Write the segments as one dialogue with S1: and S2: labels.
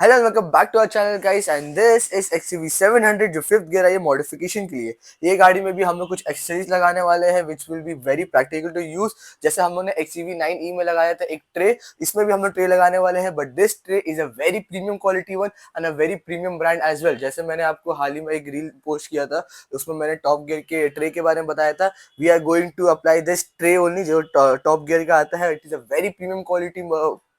S1: Hello and welcome back to our channel guys and this is XCV 700 जो fifth gear है ये modification के लिए। ये गाड़ी में भी हम लोग कुछ एक्सेसरीज लगाने वाले हैं which will be very practical to use. जैसे हम लोगों ने XCV 9E में लगाया था एक ट्रे, इसमें भी हम लोग ट्रे लगाने वाले हैं, but this tray is a very premium quality one and a very premium brand as well. जैसे मैंने आपको हाल ही में एक रील पोस्ट किया था, उसमें मैंने टॉप गियर के ट्रे के बारे में बताया था। We are going to apply this tray only जो टॉप गियर का आता है। It is a very premium quality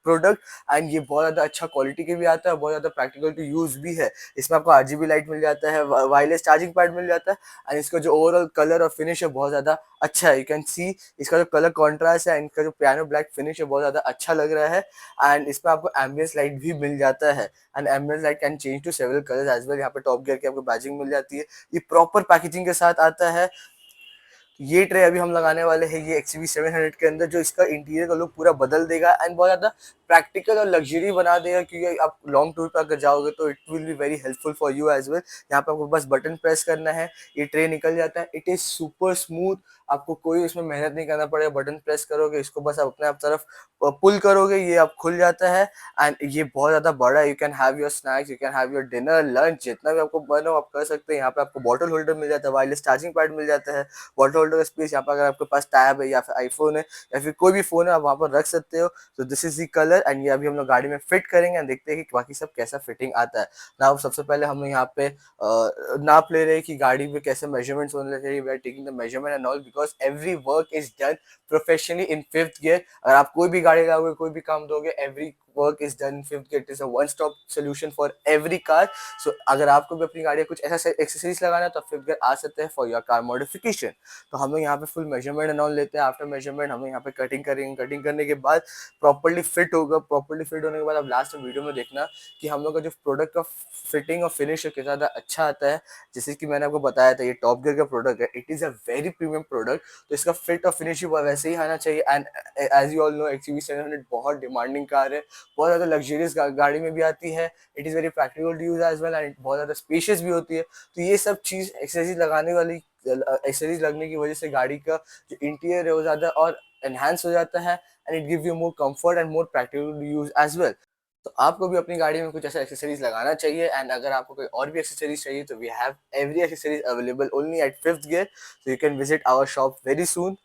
S1: product and ये बहुत ज़्यादा अच्छा क्वालिटी के भी आता है, बहुत ज़्यादा प्रैक्टिकल टू यूज़ भी है। इसमें आपको RGB लाइट मिल जाता है, वायरलेस चार्जिंग पैड मिल जाता है एंड इसका जो ओवरऑल कलर और फिनिश है बहुत ज़्यादा अच्छा है। यू कैन सी इसका जो कलर कॉन्ट्रास्ट है, इनका जो पियानो ब्लैक फिनिश है बहुत ज़्यादा अच्छा लग रहा है। एंड इसमें आपको एम्बियंस लाइट भी मिल जाता है and ambience light can change to several colours as well. यहाँ पे टॉप गियर की आपको बैजिंग मिल जाती है, ये प्रॉपर पैकेजिंग के साथ आता है। ये ट्रे अभी हम लगाने वाले हैं ये XCV 700 के अंदर, जो इसका इंटीरियर का लुक पूरा बदल देगा एंड बहुत ज़्यादा प्रैक्टिकल और लग्जरी बना देगा, क्योंकि आप लॉन्ग टूर पर अगर जाओगे तो it will be very helpful for you as well. यहाँ पे आपको बस बटन प्रेस करना है, ये ट्रे निकल जाता है। इट इज़ सुपर स्मूथ, आपको कोई इसमें मेहनत नहीं करना पड़ेगा। बटन प्रेस करोगे, इसको बस आप अपने आप तरफ पुल करोगे, ये आप खुल जाता है एंड ये बहुत ज़्यादा बड़ा है। You can have your snacks, you can have your dinner, lunch, जितना भी आपको मन हो आप कर सकते हैं। यहाँ पे आपको बॉटल होल्डर मिल जाता है, वायरलेस चार्जिंग पैड मिल जाता है, वाटर होल्डर का स्पेस। यहाँ पर अगर आपके पास टैब है या फिर आईफोन है या फिर कोई भी फोन है, आप वहाँ पर रख सकते हो। तो this is the colour and ये अभी हम लोग गाड़ी में फिट करेंगे एंड देखते हैं कि बाकी सब कैसा फिटिंग आता है ना। सबसे पहले हम लोग यहाँ पे नाप ले रहे हैं कि गाड़ी में कैसे मेजरमेंट्स होने चाहिए। We are taking the measurement and all because every work is done professionally in fifth gear. अगर आप कोई भी गाड़ी लाओगे, कोई भी काम दोगे, every work is done in fifth gear. It is a one stop solution for every car. So अगर आपको भी अपनी गाड़ी में कुछ ऐसा एक्सेसरीज लगाना है तो फिफ्थ गियर आ सकते हैं फॉर योर कार मॉडिफिकेशन। तो हम लोग यहाँ पे फुल मेजरमेंट एंड ऑल लेते हैं। आफ्टर मेजरमेंट हम लोग यहाँ पे कटिंग करेंगे। कटिंग करने के बाद प्रॉपर्ली फिट होगा। प्रॉपर्ली फिट होने के बाद आप लास्ट में वीडियो में देखना कि हम लोग का जो प्रोडक्ट का फिटिंग और फिनिश है कितना ज़्यादा अच्छा आता है। जैसे कि मैंने आपको बताया था ये टॉप गियर का प्रोडक्ट है, it is a very premium product, तो इसका फिट और फिनिश भी वैसे ही आना चाहिए। And as you all know XCV 700 बहुत डिमांडिंग कार है, बहुत ज़्यादा लग्जरियस गाड़ी में भी आती है। It is very practical to use as well and बहुत ज़्यादा स्पेशियस भी होती है। तो ये सब चीज़ एक्सेसरीज लगाने वाली एक्सेसरीज लगने की वजह से गाड़ी का जो इंटीरियर है वो ज़्यादा और एनहांस हो जाता है and it give you more comfort and more practical to use as well. तो आपको भी अपनी गाड़ी में कुछ ऐसा एक्सेसरीज लगाना चाहिए एंड अगर आपको कोई और भी एक्सेसरीज चाहिए तो we have every accessories available only at Fifth Gear, so you can visit our shop very soon.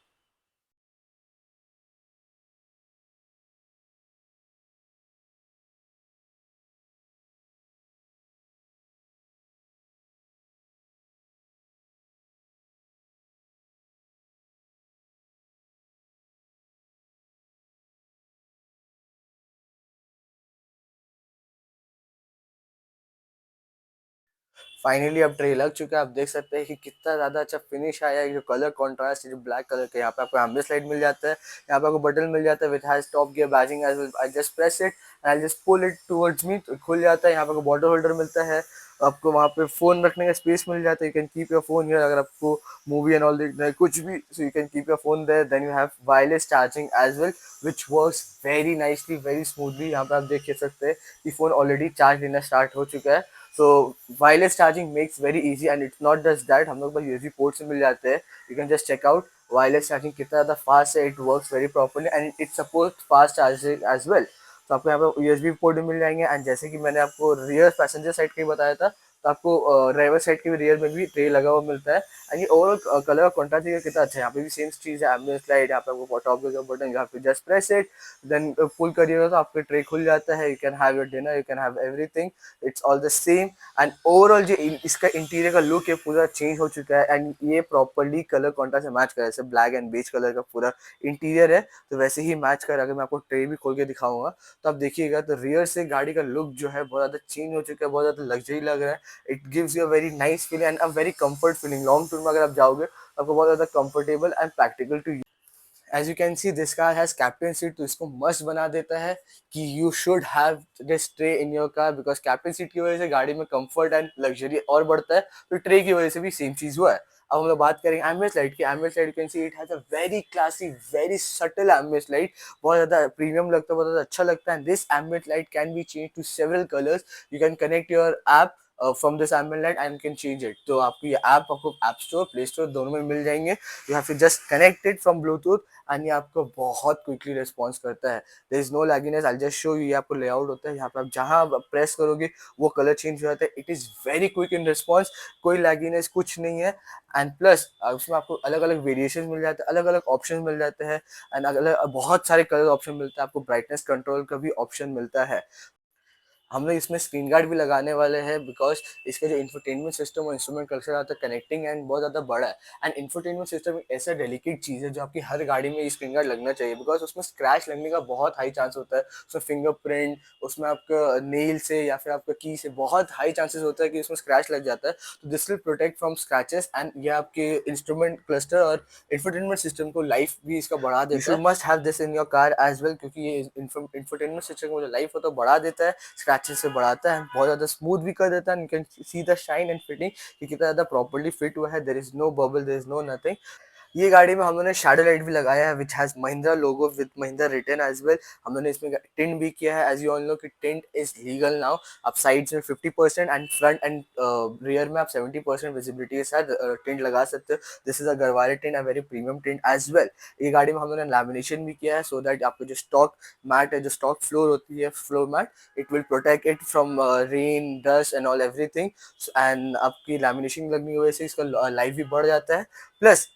S1: Finally अब ट्रे लग चुका है, आप देख सकते हैं कि कितना ज़्यादा अच्छा फिनिश आया है। जो कलर कॉन्ट्रास्ट है, जो ब्लैक कलर का, यहाँ पे आपको एम्बियंस लाइट मिल जाता है, यहाँ पे आपको बटन मिल जाता है with has top gear badging as well. I just press it and I just pull it towards me, तो खुल जाता है। यहाँ पे आपको बॉटल होल्डर मिलता है, आपको वहाँ पे फ़ोन रखने का स्पेस मिल जाता है। You can keep your phone here, अगर आपको मूवी एंड ऑल देखना है कुछ भी, so you can keep your phone there. Then you have wireless charging as well which works very nicely, very smoothly. यहाँ पे आप देख सकते हैं कि फ़ोन ऑलरेडी चार्ज लेना स्टार्ट हो चुका है। So wireless charging makes very easy and it's not just that, हम लोग पास यूएसबी पोर्ट से मिल जाते हैं। You can just check out wireless charging कितना ज़्यादा फास्ट है। It works very properly and it support fast charging as well. तो आपको यहाँ पे यूएसबी पोर्ट भी मिल जाएंगे एंड जैसे कि मैंने आपको रियर पैसेंजर साइड का ही बताया था, तो आपको ड्राइवर साइड के भी रियर में भी ट्रे लगा हुआ मिलता है। एंड ये ओवरऑल कलर का कॉन्ट्रास्ट कितना अच्छा है। यहाँ पे भी सेम चीज़ है, एम्बियंस लाइट, यहाँ पे आपको टॉप का बटन, यहाँ पे जस्ट प्रेस इट, देन पुल करिएगा तो आपका ट्रे खुल जाता है। You can have your dinner, you can have everything, it's all the same. And overall जो इसका इंटीरियर का लुक है पूरा चेंज हो चुका है एंड ये प्रॉपर्ली कलर कॉन्ट्रास्ट से मैच कर रहा है। जैसे ब्लैक एंड बेज कलर का पूरा इंटीरियर है, तो वैसे ही मैच कर। अगर मैं आपको ट्रे भी खोल के दिखाऊंगा तो आप देखिएगा, तो रियर से गाड़ी का लुक जो है बहुत ज़्यादा चेंज हो चुका है, बहुत ज़्यादा लग्जरी लग रहा है। It gives you a very nice feeling and a very comfort feeling. Long tour में अगर आप जाओगे तो आपको बहुत ज़्यादा comfortable and practical too. As you can see this car has captain seat, तो इसको मस्ट बना देता है कि you should have this tray in your car, because captain seat की वजह से गाड़ी में कंफर्ट एंड लग्जरी और बढ़ता है, तो ट्रे की वजह से भी सेम चीज हुआ है। अब हम लोग बात करेंगे एम्बियंस लाइट की। Ambience light you can see it has a very classy, very subtle ambience light, बहुत ज्यादा प्रीमियम लगता है, बहुत ज्यादा अच्छा लगता है। This ambience light can be change to several colours. You can connect your app from this ambient light and can change it. तो आपकी ये ऐप आपको ऐप स्टोर, प्ले स्टोर दोनों में मिल जाएंगे। You have to just connect it from Bluetooth and ये आपको बहुत क्विकली रिस्पॉन्स करता है। There is no lagginess. I just show you, ये आपको लेआउट होता है, यहाँ पे आप जहाँ प्रेस करोगे वो कलर चेंज हो जाता है। It is very quick in response, कोई लैगिनेस कुछ नहीं है। एंड प्लस उसमें आपको अलग अलग वेरिएशन मिल जाते हैं, अलग अलग ऑप्शन मिल जाते हैं एंड अलग बहुत सारे कलर ऑप्शन मिलता है। आपको ब्राइटनेस कंट्रोल का भी ऑप्शन मिलता है। हम लोग इसमें स्क्रीन गार्ड भी लगाने वाले हैं बिकॉज इसका जो इंफोटेनमेंट सिस्टम और इंस्ट्रूमेंट कल्चर आता है कनेक्टिंग एंड बहुत ज़्यादा बड़ा है। एंड इंफोटेनमेंट सिस्टम एक ऐसा डेलिकेट चीज़ है जो आपकी हर गाड़ी में ये स्क्रीन गार्ड लगना चाहिए बिकॉज उसमें स्क्रैच लगने का बहुत हाई चांस होता है। उसमें फिंगरप्रिंट, उसमें आपका नेल से या फिर आपका की से बहुत हाई चांसेस होता है कि उसमें स्क्रैच लग जाता है। तो this will protect from scratches and ये आपके इंस्ट्रूमेंट क्लस्टर और इंफोटेनमेंट सिस्टम को लाइफ भी इसका बढ़ा देता है। You should must have this in your car as well क्योंकि ये इंफोटेनमेंट सिस्टम को जो लाइफ होता है बढ़ा देता है, स्क्रैचेस से बढ़ाता है, बहुत ज़्यादा स्मूथ भी कर देता है। You can see the shine and fitting कि कितना ज़्यादा प्रॉपर्ली फिट हुआ है। There is no bubble, there is no nothing. ये गाड़ी में हम लोगों ने शैडो लाइट भी लगाया है which has Mahindra logo with Mahindra written as well. हम लोगों ने इसमें टिंट भी किया है। एज यू ऑल नो कि टिंट इज लीगल नाउ। आप साइड्स में 50% एंड फ्रंट एंड रियर में आप 70% विजिबिलिटी के साथ टिंट लगा सकते हो। This is a Garware tint, a very premium tint as well. ये गाड़ी में हम लोगों ने लैमिनेशन भी किया है सो दैट आपको जो स्टॉक मैट है, जो स्टॉक फ्लोर होती है, floor mat, it will protect it from rain, dust and all everything. And आपकी लैमिनेशन लगने की वजह से इसका लाइफ भी बढ़ जाता है। प्लस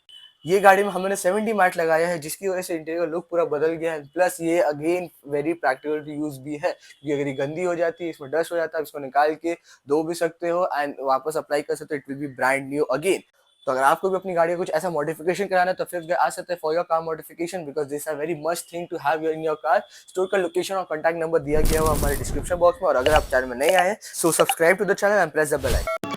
S1: ये गाड़ी में हमने 70 मैट लगाया है जिसकी वजह से इंटीरियर का लुक पूरा बदल गया है। प्लस ये again very practical to use भी है क्योंकि अगर ये गंदी हो जाती है, इसमें डस्ट हो जाता है, इसको निकाल के धो भी सकते हो एंड वापस अप्लाई कर सकते हो। It will B brand new again. तो अगर आपको भी अपनी गाड़ी का कुछ ऐसा मॉडिफिकेशन कराना है तो फिर आ सकते हैं for your car modification because this are very must thing to have in your car. Store का लोकेशन और कॉन्टैक्ट नंबर दिया गया हुआ हमारे डिस्क्रिप्शन बॉक्स में। और अगर आप चैनल में नए आए so subscribe to the channel and press the bell icon.